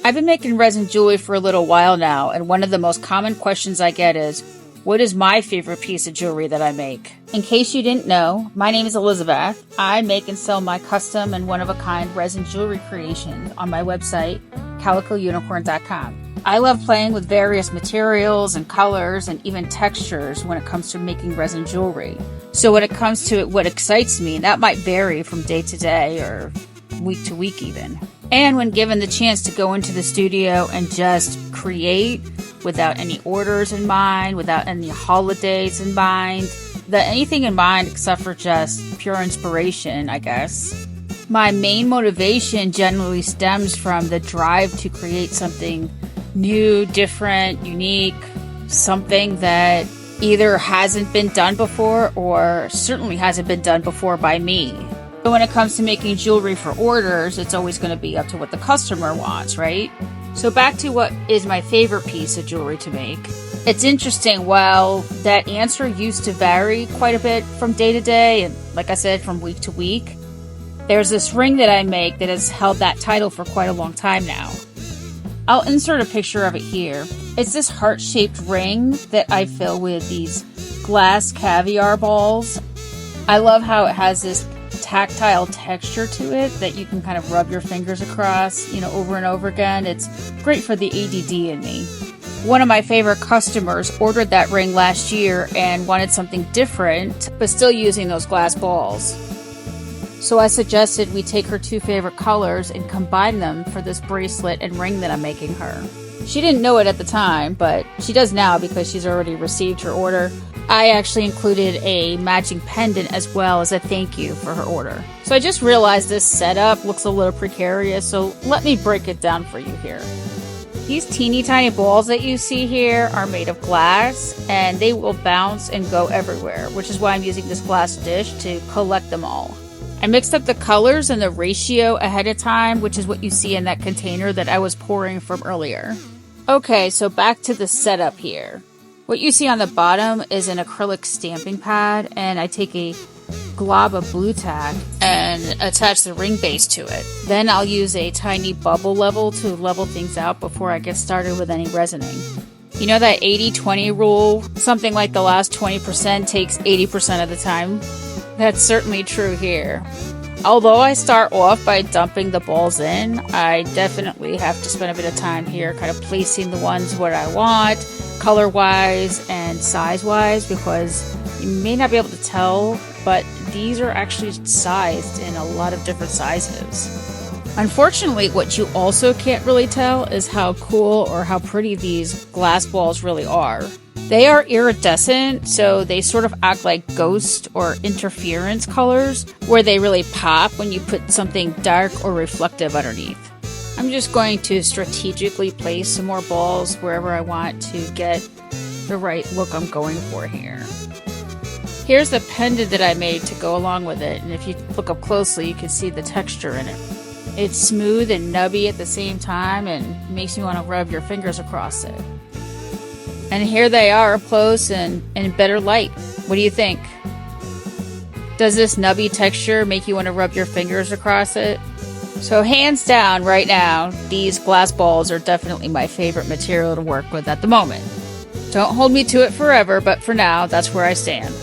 I've been making resin jewelry for a little while now, and one of the most common questions I get is, what is my favorite piece of jewelry that I make? In case you didn't know, my name is Elizabeth. I make and sell my custom and one-of-a-kind resin jewelry creations on my website, calicounicorn.com. I love playing with various materials and colors and even textures when it comes to making resin jewelry. So when it comes to what excites me, that might vary from day to day or week to week even. And when given the chance to go into the studio and just create without any orders in mind, without any holidays in mind, anything in mind except for just pure inspiration, I guess. My main motivation generally stems from the drive to create something new, different, unique, something that either hasn't been done before or certainly hasn't been done before by me. But when it comes to making jewelry for orders, it's always going to be up to what the customer wants, right? So back to what is my favorite piece of jewelry to make. It's interesting, well, that answer used to vary quite a bit from day to day, and like I said, from week to week. There's this ring that I make that has held that title for quite a long time now. I'll insert a picture of it here. It's this heart-shaped ring that I fill with these glass caviar balls. I love how it has this tactile texture to it that you can kind of rub your fingers across, over and over again. It's great for the ADD in me. One of my favorite customers ordered that ring last year and wanted something different, but still using those glass balls. So I suggested we take her two favorite colors and combine them for this bracelet and ring that I'm making her. She didn't know it at the time, but she does now because she's already received her order. I actually included a matching pendant as well as a thank you for her order. So I just realized this setup looks a little precarious, so let me break it down for you here. These teeny tiny balls that you see here are made of glass, and they will bounce and go everywhere, which is why I'm using this glass dish to collect them all. I mixed up the colors and the ratio ahead of time, which is what you see in that container that I was pouring from earlier. Okay, so back to the setup here. What you see on the bottom is an acrylic stamping pad, and I take a glob of blue tack and attach the ring base to it. Then I'll use a tiny bubble level to level things out before I get started with any resining. You know that 80-20 rule? Something like the last 20% takes 80% of the time? That's certainly true here. Although I start off by dumping the balls in, I definitely have to spend a bit of time here kind of placing the ones where I want, color-wise and size-wise, because you may not be able to tell, but these are actually sized in a lot of different sizes. Unfortunately, what you also can't really tell is how cool or how pretty these glass balls really are. They are iridescent, so they sort of act like ghost or interference colors, where they really pop when you put something dark or reflective underneath. I'm just going to strategically place some more balls wherever I want to get the right look I'm going for here. Here's the pendant that I made to go along with it, and if you look up closely, you can see the texture in it. It's smooth and nubby at the same time and makes you want to rub your fingers across it. And here they are up close and in better light. What do you think? Does this nubby texture make you want to rub your fingers across it? So hands down right now, these glass balls are definitely my favorite material to work with at the moment. Don't hold me to it forever, but for now, that's where I stand.